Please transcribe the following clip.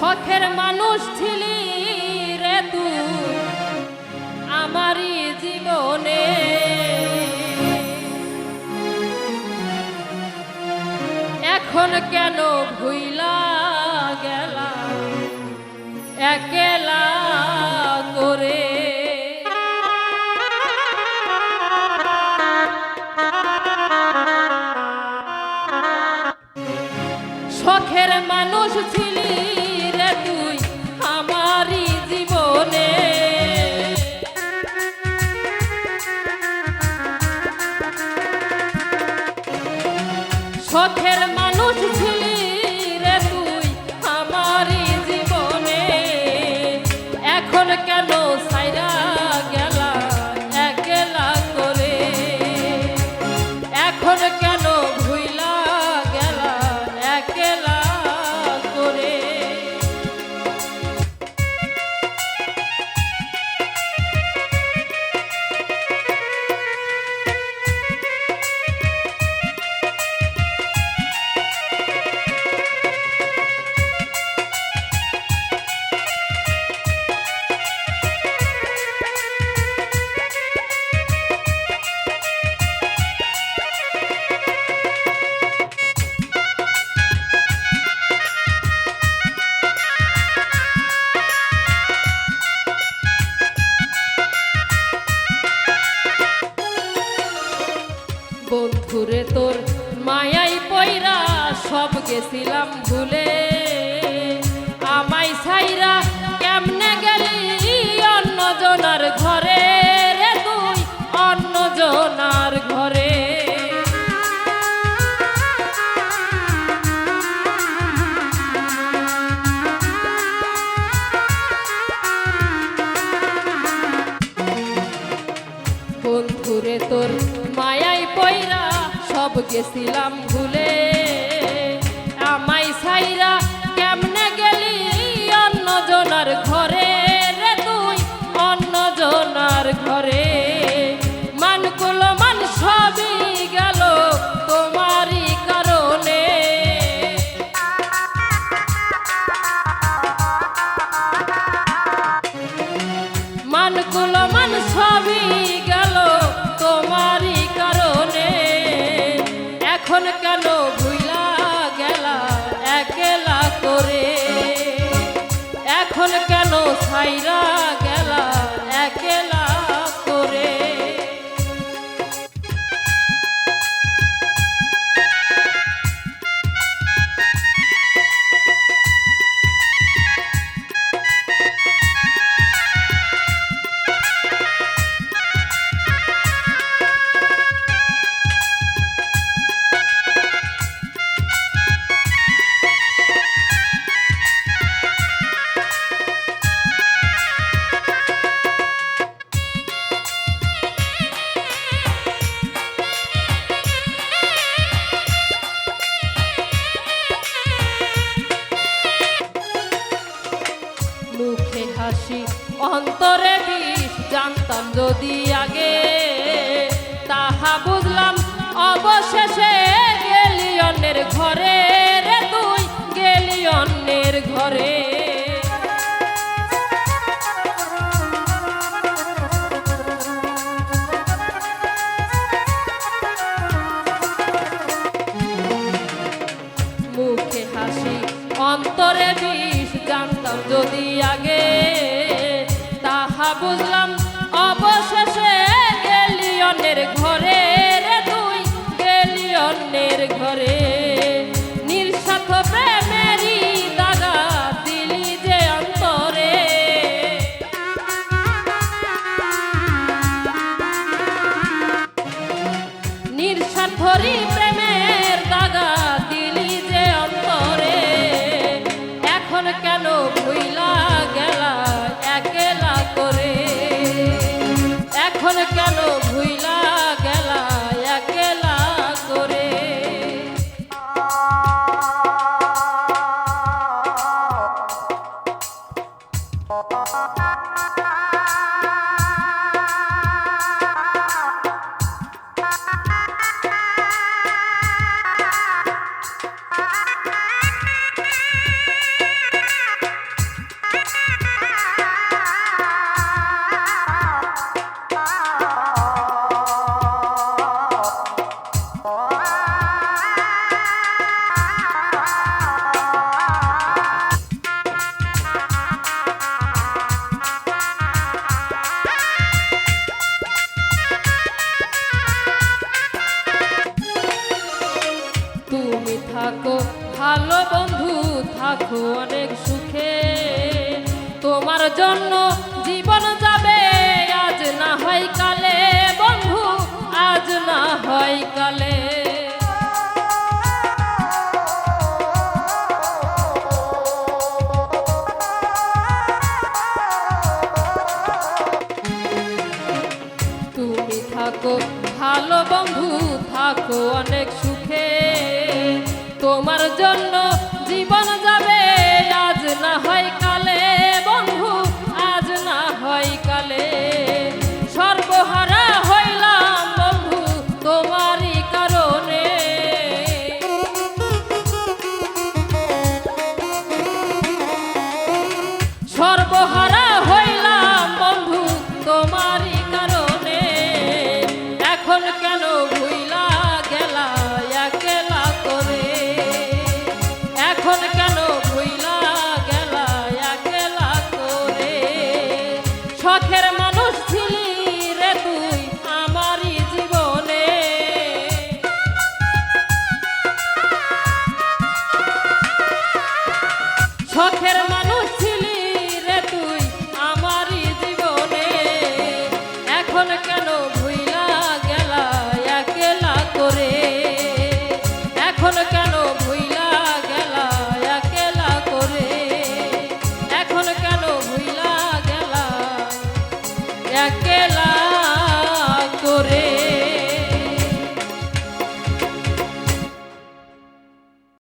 শখের মানুষ ছিলি রে তুই আমারই জীবনে, এখন কেন ভুইলা গেলা একলা করে। শখের মানুষ ছিলি রে তুই আমারই জীবনে, শখের মানুষ ছিলি রে তুই আমারই জীবনে, এখন কেন ছাইরা গেলা একলা করে, এখন কেন ভুইলা গেলা একলা করে। বন্ধুরে তোর মায়াই পয়রা সব গেছিলাম ভুলে, আমায় ছাইরা কেমনে গেলি অন্য জনার ঘরে রে তুই অন্য জনার ঘরে। বন্ধুরে তোর মায়াই পয়রা সব গেছিলাম ভুলে, আমায় ছাইরা কেমনে গেলি অন্য জনার ঘরে রে তুই অন্য জনার ঘরে। মানকুল মান সবই গেল তোমারই কারণে, মানকুল মান সবই গেল তোমারই কারণে, এখন কেন ভুইলা গেলা একলা করে, এখন কেন ছাইরা গেলা একলা করে। মুখে হাসি অন্তরে বিষ, জানতাম যদি আগে তাহা বুঝলাম অবশেষে গেলি অন্যের ঘরে রে তুই গেলি অন্যের ঘরে। মুখে হাসি অন্তরে বিষ, জানতাম যদি আগে তাহা বুঝলাম অবশেষে গেলি অন্যের ঘরে রে তুই গেলি অন্যের ঘরে। নিঃস্বার্থ প্রেমেরই দাগা দিলি যে অন্তরে, নিঃস্বার্থরই প্রেমের দাগা দিলি যে অন্তরে, এখন কেন ভুইলা গেলা একলা করে, এখন কেন ভুইলা গেলা একলা করে। থাকো অনেক সুখে। তোমার জন্য জীবন যাবে আজ না হয় কালে, বন্ধু আজ না হয় কালে। তুমি থাকো ভালো বন্ধু, থাকো অনেক সুখে। তোমার জন্য জীবন যাবে আজ না হয় কালে, বন্ধু আজ না হয় কালে। সর্বহারা হইলাম বন্ধু তোমারই কারণে, সর্বহারা হইলাম বন্ধু তোমারই কারণে। এখন কেন ভুইলা গেলা একলা করে, এখন কেন ভুইলা গেলা একলা করে। শখের